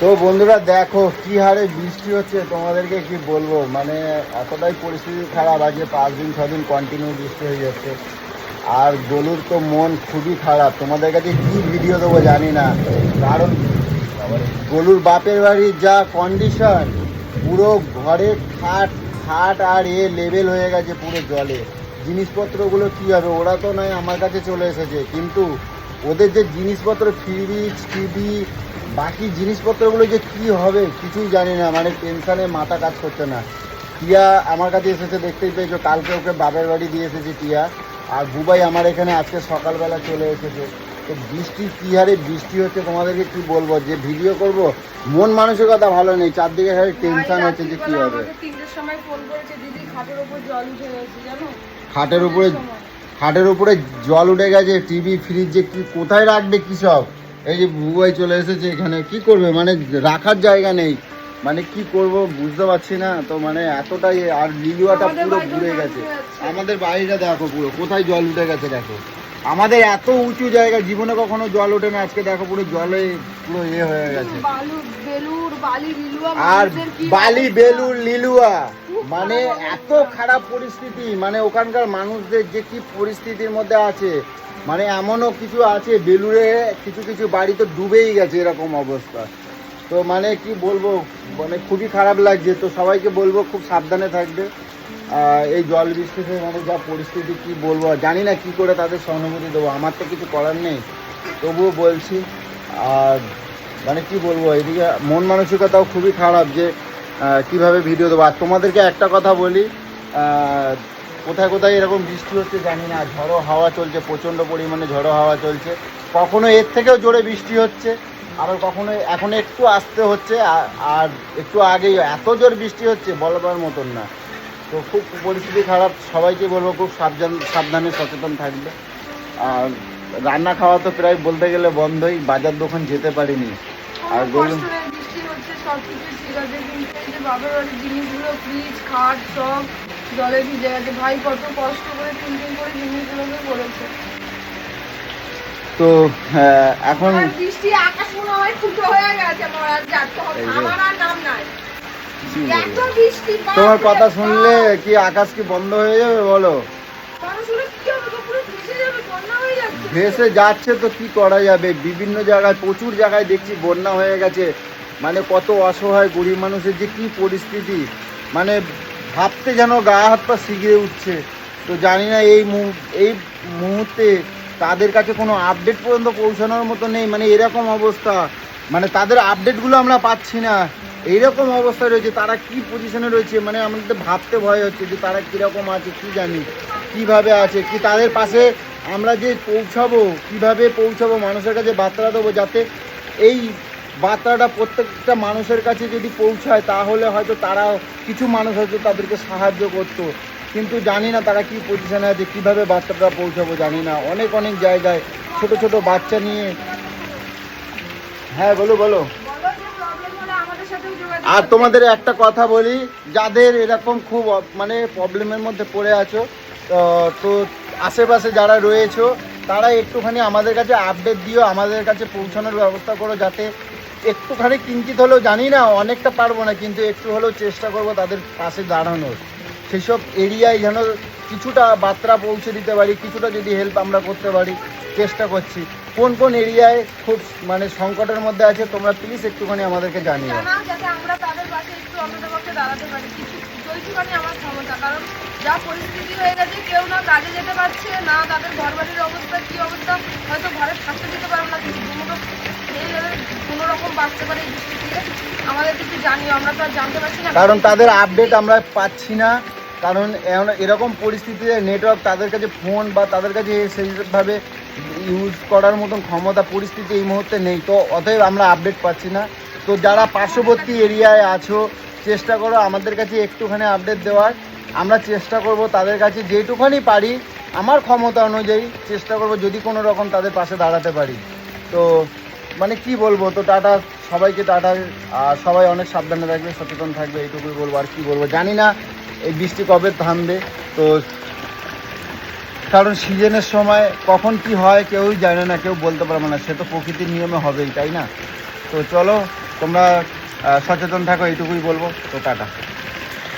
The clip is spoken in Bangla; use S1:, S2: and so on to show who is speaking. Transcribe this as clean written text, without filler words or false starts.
S1: তো বন্ধুরা দেখো কি হারে বৃষ্টি হচ্ছে, তোমাদেরকে কি বলবো, মানে এতটাই পরিস্থিতি খারাপ। আজকে 5 দিন 6 দিন কন্টিনিউ বৃষ্টি হয়ে যাচ্ছে। আর গলুর তো মন খুবই খারাপ। তোমাদের কাছে কি ভিডিও দেবো জানি না, কারণ গলুর বাপের বাড়ির যা কন্ডিশন, পুরো ঘরে খাট খাট আর লেভেল হয়ে গেছে পুরো জলে। জিনিসপত্রগুলো কী হবে, ওরা তো নয় আমার কাছে চলে এসেছে, কিন্তু ওদের যে জিনিসপত্র ফ্রিজ টিভি বাকি জিনিসপত্রগুলো যে কি হবে কিছুই জানি না, মানে টেনশানে মাথা কাজ করছে না। টিয়া আমার কাছে এসেছে, দেখতেই পেয়েছো, কালকে ওকে বাপের বাড়ি দিয়ে এসেছে টিয়া। আর বুবাই আমার এখানে আজকে সকালবেলা চলে এসেছে। তো বৃষ্টি কী হারে বৃষ্টি হচ্ছে তোমাদেরকে কি বলবো, যে ভিডিও করব মন মানসিকতা ভালো নেই, চারদিকে খালি টেনশন হচ্ছে যে কী হবে। খাটের উপরে জল উঠে গেছে, টিভি ফ্রিজ যে কি কোথায় রাখবে কী সব। এই যে বুবাই চলে এসেছে এখানে, কি করবে, মানে রাখার জায়গা নেই, মানে কি করব বুঝতে পারছি না। তো মানে এতটাই, আর লিলুয়াটা পুরো ঘুরে গেছে। আমাদের বাড়িটা দেখো পুরো কোথায় জল উঠে গেছে দেখো। আমাদের এত উঁচু জায়গা, জীবনে কখনো জল ওঠে না, আজকে দেখো পুরো জলে পুরো হয়ে গেছে। আর বালি বেলুর লিলুয়া, মানে এত খারাপ পরিস্থিতি, মানে ওখানকার মানুষদের যে কি পরিস্থিতির মধ্যে আছে, মানে এমনও কিছু আছে বেলুড়ে কিছু কিছু বাড়ি তো ডুবেই গেছে, এরকম অবস্থা। তো মানে কি বলবো, মানে খুবই খারাপ লাগছে। তো সবাইকে বলবো খুব সাবধানে থাকবে। এই জল বৃষ্টিতে মানে যা পরিস্থিতি কি বলবো, জানি না কি করে তাদের সহানুভূতি দেবো, আমার তো কিছু করার নেই, তবুও বলছি। আর মানে কি বলবো, এদিকে মন মানসিকতাও খুবই খারাপ যে কিভাবে ভিডিও দেবো। আর তোমাদেরকে একটা কথা বলি, কোথায় কোথায় এরকম বৃষ্টি হচ্ছে জানি না, ঝড়ো হাওয়া চলছে, প্রচণ্ড পরিমাণে ঝড়ো হাওয়া চলছে। কখনো এর থেকেও জোরে বৃষ্টি হচ্ছে, আবার কখনো এখন একটু আসতে হচ্ছে, আর একটু আগেই এত জোর বৃষ্টি হচ্ছে বলবার মতন না। তো খুব পরিস্থিতি খারাপ, সবাইকে বলবো খুব সাবধানে সচেতন থাকবে। আর রান্না খাওয়া তো প্রায় বলতে গেলে বন্ধই, বাজার দোকান যেতে পারিনি। আর বলুন
S2: জলে ভিজে গেছে, ভাই কত কষ্ট করে করে জিনিসগুলোকে করেছে।
S1: তো এখন
S2: বৃষ্টি আকাশ মনে হয় ফুটো হয়ে গেছে, আমার আর নাম নাই।
S1: তোমার কথা শুনলে কি আকাশ কি বন্ধ হয়ে যাবে বলো? ভেসে যাচ্ছে তো কি করা যাবে, বিভিন্ন জায়গায় প্রচুর জায়গায় দেখছি বন্যা হয়ে গেছে। মানে কত অসহায় গরিব মানুষের যে কি পরিস্থিতি, মানে ভাবতে যেন গা হাত পা শিগড়ে উঠছে। তো জানি না এই মুহূর্তে তাদের কাছে কোনো আপডেট পর্যন্ত পৌঁছানোর মতো নেই, মানে এরকম অবস্থা, মানে তাদের আপডেটগুলো আমরা পাচ্ছি না, এইরকম অবস্থা রয়েছে। তারা কি পজিশনে রয়েছে, মানে আমাদের ভাবতে ভয় হচ্ছে যে তারা কীরকম আছে, কি জানি কিভাবে আছে, কি তাদের পাশে আমরা যে পৌঁছাবো, কিভাবে পৌঁছাবো, মানুষের কাছে বার্তা দেবো, যাতে এই বার্তাটা প্রত্যেকটা মানুষের কাছে যদি পৌঁছায়, তাহলে হয়তো তারা কিছু মানুষ হয়তো তাদেরকে সাহায্য করতো। কিন্তু জানি না তারা কি পজিশনে আছে, কীভাবে বার্তাটা পৌঁছাবো জানি না। অনেক অনেক জায়গায় ছোট ছোট বাচ্চা নিয়ে। হ্যাঁ বলো বলো। আর তোমাদের একটা কথা বলি, যাদের এরকম খুব মানে প্রবলেমের মধ্যে পড়ে আছো, তো আশেপাশে যারা রয়েছো তারা একটুখানি আমাদের কাছে আপডেট দিও, আমাদের কাছে পৌঁছানোর ব্যবস্থা করো, যাতে একটুখানি কিঞ্চিত হলেও, জানি না অনেকটা পারবো না, কিন্তু একটু হলেও চেষ্টা করবো তাদের পাশে দাঁড়ানোর। সেসব এরিয়ায় যেন কিছুটা বার্তা পৌঁছে দিতে পারি, কিছুটা যদি হেল্প আমরা করতে পারি, চেষ্টা করছি। কোন কোন এরিয়ায় খুব মানে সংকটের মধ্যে আছে তোমরা প্লিজ একটুখানি আমাদেরকে জানিও,
S2: যাতে আমরা তাদের পাশে একটু অন্ততপক্ষে দাঁড়াতে পারি, কিছুখানি আমার ক্ষমতা। কারণ যা পরিস্থিতি হয়ে গেছে, কেউ না কাজে যেতে পারছে না, তাদের ঘর বাড়ির অবস্থা কি অবস্থা, হয়তো ঘরে থাকতে দিতে পারবো না, কিন্তু কোনো রকম বাঁচতে পারে বৃষ্টি থেকে। আমাদের কিছু জানিও, আমরা তো আর জানতে পারছি না,
S1: কারণ তাদের আপডেট আমরা পাচ্ছি না। কারণ এরকম পরিস্থিতিতে নেটওয়ার্ক তাদের কাছে, ফোন বা তাদের কাছে সেইভাবে ইউজ করার মতন ক্ষমতা পরিস্থিতি এই মুহূর্তে নেই। তো অতএব আমরা আপডেট পাচ্ছি না। তো যারা পার্শ্ববর্তী এরিয়ায় আছো, চেষ্টা করো আমাদের কাছে একটুখানি আপডেট দেওয়ার। আমরা চেষ্টা করব তাদের কাছে যেটুখানি পারি, আমার ক্ষমতা অনুযায়ী চেষ্টা করব যদি কোনো রকম তাদের পাশে দাঁড়াতে পারি। তো মানে কি বলবো, তো টাটা সবাইকে, টাটা। আর সবাই অনেক সাবধানে থাকবে, সচেতন থাকবে, এইটুকুই বলবো। আর কি বলবো জানি না এই বৃষ্টি কবে থামবে। তো কারণ সিজনের সময় কখন কি হয় কেউই জানে না, কেউ বলতে পারবে না, সে তো প্রকৃতির নিয়মে হবেই, তাই না? তো চলো তোমরা সচেতন থাকো, এইটুকুই বলবো। তো টাটা।